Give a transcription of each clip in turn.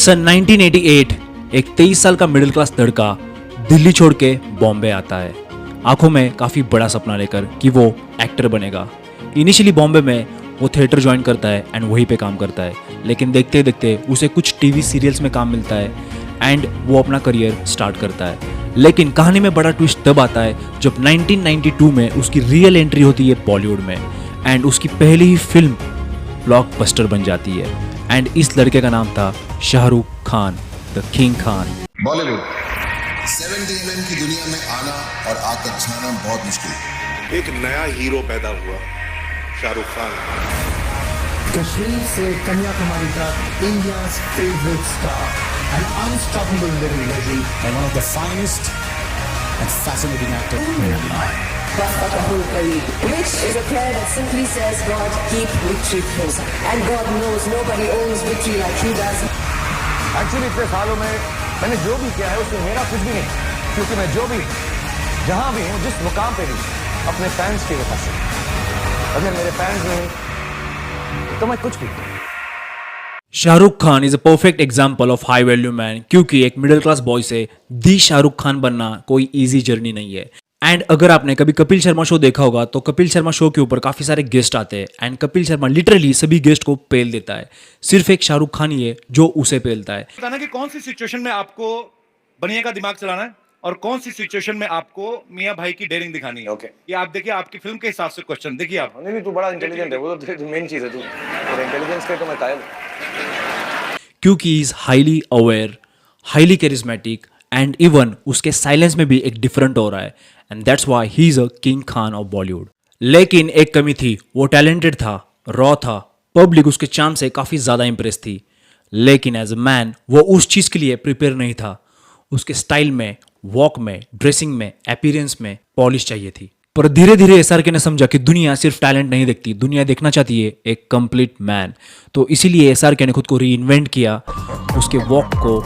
सन 1988 एक 23 साल का मिडिल क्लास लड़का दिल्ली छोड़ के बॉम्बे आता है, आंखों में काफ़ी बड़ा सपना लेकर कि वो एक्टर बनेगा। इनिशियली बॉम्बे में वो थिएटर ज्वाइन करता है एंड वहीं पे काम करता है, लेकिन देखते देखते उसे कुछ टीवी सीरियल्स में काम मिलता है एंड वो अपना करियर स्टार्ट करता है। लेकिन कहानी में बड़ा ट्विस्ट तब आता है जब 1992 में उसकी रियल एंट्री होती है बॉलीवुड में एंड उसकी पहली ही फिल्म ब्लॉकबस्टर बन जाती है एंड इस लड़के का नाम था Shahrukh Khan, the king Khan. Bollywood 70 mm की दुनिया में आना और आकर छाना बहुत मुश्किल है। एक नया हीरो पैदा हुआ, शाहरुख खान। कश्मीर से कन्याकुमारी तक India's favorite star, an unstoppable living legend, and one of the finest and fascinating actors in life. Which is a prayer that simply says, God, keep victory close. And God knows nobody owns victory like He does. Actually इतने सालों में मैंने जो भी किया है उसमें मेरा कुछ भी नहीं, क्योंकि मैं जो भी जहां भी हूं, जिस मुकाम पे भी, अपने फैंस की वजह से। अगर मेरे फैंस नहीं तो मैं कुछ भी नहीं। Shahrukh Khan is a perfect example of high value man, क्योंकि एक मिडिल क्लास बॉय से दी शाहरुख खान बनना कोई इजी जर्नी नहीं है। एंड अगर आपने कभी कपिल शर्मा शो देखा होगा तो कपिल शर्मा शो के ऊपर काफी सारे गेस्ट आते हैं एंड कपिल शर्मा लिटरली सभी गेस्ट को पेल देता है। सिर्फ एक शाहरुख खान ही है जो उसे पेलता है। बताना कि कौन सी सिचुएशन में आपको बनिया का दिमाग चलाना है और कौन सी सिचुएशन में आपको मियां भाई की डेयरिंग दिखानी है। Okay. ये आप देखिए, आपकी फिल्म के हिसाब से क्वेश्चन देखिए आप। नहीं तू बड़ा इंटेलिजेंट है, वो तो मेन चीज है। तू तेरे इंटेलिजेंस के तो मैं कायल हूं। क्योंकि is highly aware, highly charismatic and even उसके साइलेंस में भी एक डिफरेंट हो रहा है and that's why he is a king Khan of Bollywood. लेकिन एक कमी थी, वो टैलेंटेड था, रॉ था, पब्लिक उसके चार्म से काफी ज्यादा इंप्रेस थी, लेकिन एज अ मैन वो उस चीज के लिए प्रिपेयर नहीं था। उसके स्टाइल में, वॉक में, ड्रेसिंग में, अपीयरेंस में पॉलिश चाहिए थी। पर धीरे धीरे एसआरके ने समझा कि दुनिया सिर्फ टैलेंट नहीं देखती, दुनिया देखना चाहती है एक कंप्लीट मैन। तो इसीलिए एसआरके ने खुद को रीइन्वेंट किया, उसके वॉक को,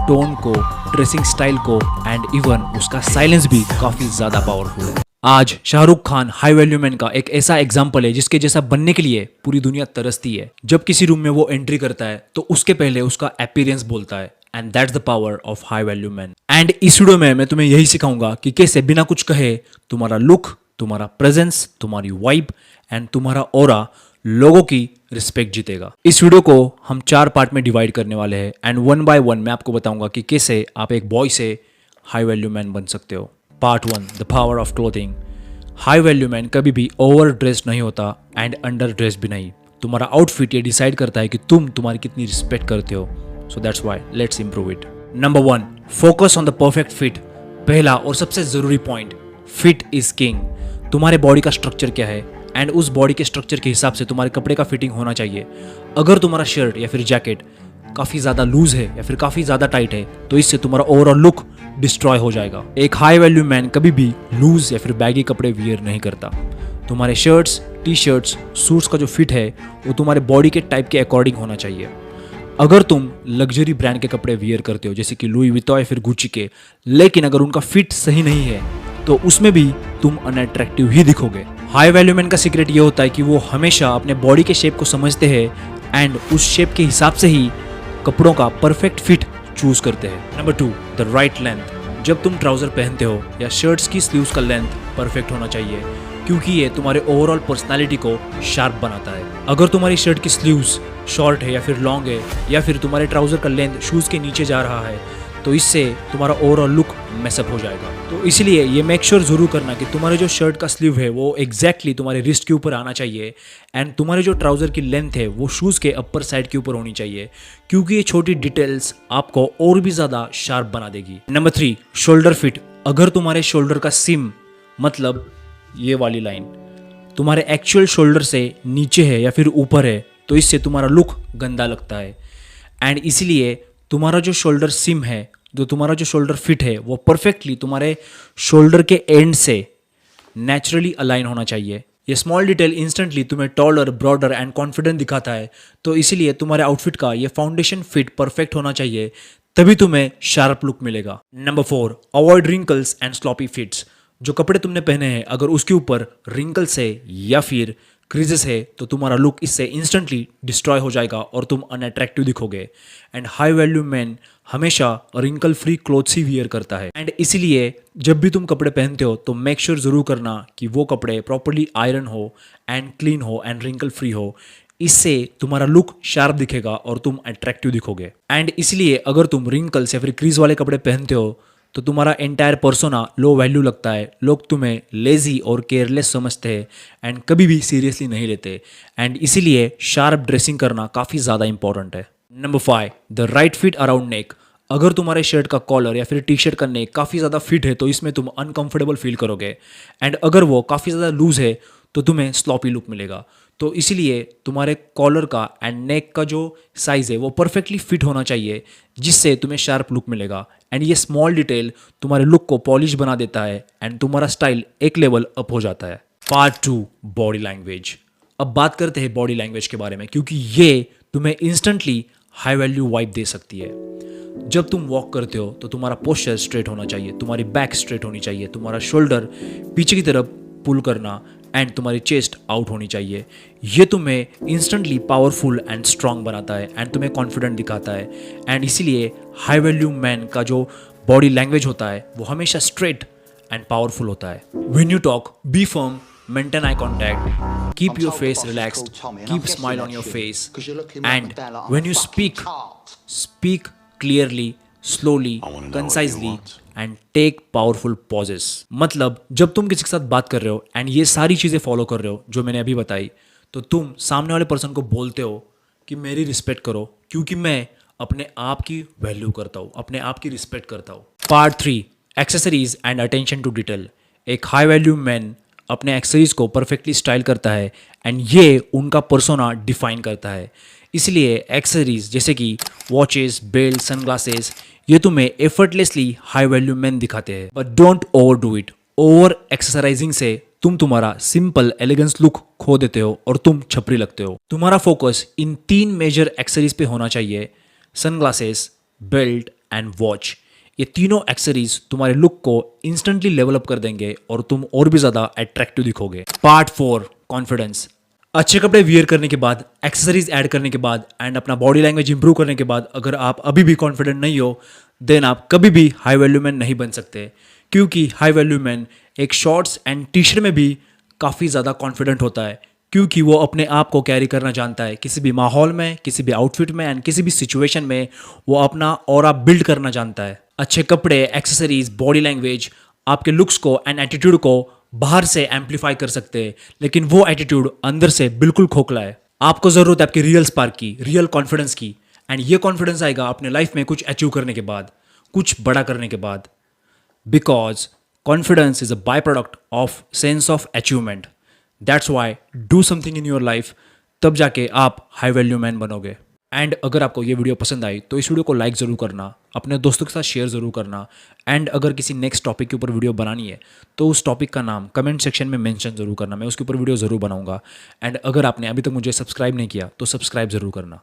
टोन को, ड्रेसिंग स्टाइल को एंड इवन उसका साइलेंस भी काफी ज्यादा पावरफुल है। आज Shahrukh Khan high value man का एक ऐसा एग्जाम्पल है जिसके जैसा बनने के लिए पूरी दुनिया तरसती है। जब किसी रूम में वो एंट्री करता है तो उसके पहले उसका अपीयरेंस बोलता है and that's the power of high value man. And इस वीडियो में मैं तुम्हें यही सिखाऊंगा कि कैसे बिना कुछ कहे तुम्हारा लुक, तुम्हारा प्रेजेंस, तुम्हारी वाइब एंड तुम्हारा ऑरा लोगों की रिस्पेक्ट जीतेगा। इस वीडियो को हम 4 पार्ट में डिवाइड करने वाले हैं एंड 1 बाय 1 मैं आपको बताऊंगा कि कैसे आप एक बॉय से हाई वैल्यू मैन बन सकते हो। Part 1, the power of clothing. High value man कभी भी ओवर ड्रेस नहीं होता एंड अंडर ड्रेस भी नहीं। तुम्हारा आउटफिट ये डिसाइड करता है कि तुम तुम्हारी कितनी रिस्पेक्ट करते हो। So that's why let's improve it. Number 1, focus on the perfect fit. पहला और सबसे जरूरी पॉइंट, फिट इज किंग। तुम्हारे बॉडी का स्ट्रक्चर क्या है एंड उस बॉडी के स्ट्रक्चर के हिसाब से तुम्हारे कपड़े का फिटिंग होना चाहिए। अगर तुम्हारा शर्ट या फिर जैकेट काफ़ी ज़्यादा लूज है या फिर काफ़ी ज़्यादा टाइट है तो इससे तुम्हारा ओवरऑल लुक डिस्ट्रॉय हो जाएगा। एक हाई वैल्यू मैन कभी भी लूज या फिर बैगी कपड़े वियर नहीं करता। तुम्हारे शर्ट्स, टी शर्ट्स, सूट्स का जो फिट है वो तुम्हारे बॉडी के टाइप के अकॉर्डिंग होना चाहिए। अगर तुम लग्जरी ब्रांड के कपड़े वियर करते हो जैसे कि लुई विटॉन या फिर गुच्ची के, लेकिन अगर उनका फिट सही नहीं है तो उसमें भी तुम अनअट्रैक्टिव ही दिखोगे। हाई वैल्यू मैन का सीक्रेट ये होता है कि वो हमेशा अपने बॉडी के शेप को समझते हैं एंड उस शेप के हिसाब से ही कपड़ों का परफेक्ट फिट चूज करते हैं। Number 2, the right length. जब तुम ट्राउजर पहनते हो या शर्ट्स की स्लीव्स का लेंथ परफेक्ट होना चाहिए, क्योंकि ये तुम्हारे ओवरऑल पर्सनालिटी को शार्प बनाता है। अगर तुम्हारी शर्ट की स्लीव्स शॉर्ट है या फिर लॉन्ग है या फिर तुम्हारे ट्राउजर का लेंथ शूज के नीचे जा रहा है तो इससे तुम्हारा ओवरऑल लुक मैसअप हो जाएगा। तो इसलिए ये मेक श्योर जरूर करना कि तुम्हारे जो शर्ट का स्लीव है वो एग्जैक्टली तुम्हारे रिस्ट के ऊपर आना चाहिए एंड तुम्हारे जो ट्राउजर की लेंथ है वो शूज के अपर साइड के ऊपर होनी चाहिए, क्योंकि ये छोटी डिटेल्स आपको और भी ज्यादा शार्प बना देगी। Number 3, shoulder fit. अगर तुम्हारे शोल्डर का सिम, मतलब ये वाली लाइन, तुम्हारे एक्चुअल शोल्डर से नीचे है या फिर ऊपर है तो इससे तुम्हारा लुक गंदा लगता है एंड इसीलिए तुम्हारा जो शोल्डर सिम है, जो तुम्हारा जो शोल्डर फिट है वो परफेक्टली तुम्हारे शोल्डर के एंड से नेचुरली अलाइन होना चाहिए। ये स्मॉल डिटेल इंस्टेंटली तुम्हें टॉलर, ब्रॉडर एंड कॉन्फिडेंट दिखाता है। तो इसीलिए तुम्हारे आउटफिट का ये फाउंडेशन फिट परफेक्ट होना चाहिए, तभी तुम्हें शार्प लुक मिलेगा। Number 4, avoid wrinkles and sloppy fits. जो कपड़े तुमने पहने हैं अगर उसके ऊपर रिंकल्स है या फिर क्रीजेस है तो तुम्हारा लुक इससे इंस्टेंटली डिस्ट्रॉय हो जाएगा और तुम अनअट्रैक्टिव दिखोगे। एंड हाई वैल्यू मैन हमेशा रिंकल फ्री क्लोथ्स ही वियर करता है। एंड इसीलिए जब भी तुम कपड़े पहनते हो तो मेक श्योर जरूर करना कि वो कपड़े प्रॉपरली आयरन हो एंड क्लीन हो एंड रिंकल फ्री हो। इससे तुम्हारा लुक शार्प दिखेगा और तुम अट्रैक्टिव दिखोगे। एंड इसलिए अगर तुम रिंकल्स या फिर क्रीज वाले कपड़े पहनते हो तो तुम्हारा एंटायर पर्सोना लो वैल्यू लगता है, लोग तुम्हें लेजी और केयरलेस समझते हैं एंड कभी भी सीरियसली नहीं लेते। एंड इसीलिए शार्प ड्रेसिंग करना काफ़ी ज़्यादा इंपॉर्टेंट है। Number 5, the right fit around नेक। अगर तुम्हारे शर्ट का कॉलर या फिर टी शर्ट का नेक काफ़ी ज़्यादा फिट है तो इसमें तुम अनकंफर्टेबल फील करोगे। एंड अगर वो काफ़ी ज़्यादा लूज है तो तुम्हें स्लॉपी लुक मिलेगा। तो इसीलिए तुम्हारे कॉलर का एंड नेक का जो साइज़ है वो परफेक्टली फिट होना चाहिए, जिससे तुम्हें शार्प लुक मिलेगा। एंड ये स्मॉल डिटेल तुम्हारे लुक को पॉलिश बना देता है एंड तुम्हारा स्टाइल एक लेवल अप हो जाता है। Part 2, body language. अब बात करते हैं बॉडी लैंग्वेज के बारे में, क्योंकि ये तुम्हें इंस्टेंटली हाई वैल्यू वाइब दे सकती है। जब तुम वॉक करते हो तो तुम्हारा पोस्चर स्ट्रेट होना चाहिए, तुम्हारी बैक स्ट्रेट होनी चाहिए, तुम्हारा शोल्डर पीछे की तरफ पुल करना एंड तुम्हारी चेस्ट आउट होनी चाहिए। ये तुम्हें इंस्टेंटली पावरफुल एंड स्ट्रांग बनाता है एंड तुम्हें कॉन्फिडेंट दिखाता है। एंड इसीलिए हाई वैल्यू मैन का जो बॉडी लैंग्वेज होता है वो हमेशा स्ट्रेट एंड पावरफुल होता है। When you talk, be firm, maintain eye contact, keep your face relaxed, keep smile on your face, and when you speak, speak clearly, slowly, concisely, and take powerful pauses. मतलब जब तुम किसी के साथ बात कर रहे हो एंड ये सारी चीज़ें फॉलो कर रहे हो जो मैंने अभी बताई, तो तुम सामने वाले पर्सन को बोलते हो कि मेरी रिस्पेक्ट करो, क्योंकि मैं अपने आप की वैल्यू करता हूँ, अपने आप की रिस्पेक्ट करता हूँ। Part 3, accessories and attention to detail. एक हाई वैल्यू मैन अपने एक्सेसरीज को परफेक्टली स्टाइल करता है एंड ये उनका पर्सोना डिफाइन करता है। इसलिए एक्सेसरीज जैसे कि वॉचेस, बेल्ट, सनग्लासेस, ये तुम्हें एफर्टलेसली हाई वैल्यू मैन दिखाते हैं। But don't over do it. Over accessorising से तुम तुम्हारा सिंपल एलिगेंस लुक खो देते हो और तुम छपरी लगते हो। तुम्हारा फोकस इन 3 मेजर एक्सेसरीज पे होना चाहिए, सनग्लासेस, बेल्ट एंड वॉच। ये तीनों एक्सेसरीज तुम्हारे लुक को इंस्टेंटली लेवल अप कर देंगे और तुम और भी ज़्यादा अट्रैक्टिव दिखोगे। Part 4, confidence. अच्छे कपड़े वियर करने के बाद, एक्सेसरीज ऐड करने के बाद एंड अपना बॉडी लैंग्वेज इंप्रूव करने के बाद अगर आप अभी भी कॉन्फिडेंट नहीं हो, देन आप कभी भी हाई वैल्यू मैन नहीं बन सकते। क्योंकि हाई वैल्यू मैन एक शॉर्ट्स एंड टी शर्ट में भी काफ़ी ज़्यादा कॉन्फिडेंट होता है, क्योंकि वो अपने आप को कैरी करना जानता है। किसी भी माहौल में, किसी भी आउटफिट में एंड किसी भी सिचुएशन में वो अपना ऑरा बिल्ड करना जानता है। अच्छे कपड़े, एक्सेसरीज, बॉडी लैंग्वेज आपके लुक्स को एंड एटीट्यूड को बाहर से एम्पलीफाई कर सकते हैं, लेकिन वो एटीट्यूड अंदर से बिल्कुल खोखला है। आपको ज़रूरत है आपकी रियल स्पार्क की, रियल कॉन्फिडेंस की। एंड ये कॉन्फिडेंस आएगा अपने लाइफ में कुछ अचीव करने के बाद, कुछ बड़ा करने के बाद। Because confidence is a by product of sense of achievement. That's why do something in your life, तब जाके आप हाई वैल्यू मैन बनोगे। एंड अगर आपको ये वीडियो पसंद आई तो इस वीडियो को लाइक ज़रूर करना, अपने दोस्तों के साथ शेयर ज़रूर करना। एंड अगर किसी नेक्स्ट टॉपिक के ऊपर वीडियो बनानी है तो उस टॉपिक का नाम कमेंट सेक्शन में मेंशन ज़रूर करना, मैं उसके ऊपर वीडियो ज़रूर बनाऊंगा। एंड अगर आपने अभी तक मुझे सब्सक्राइब नहीं किया तो सब्सक्राइब ज़रूर करना।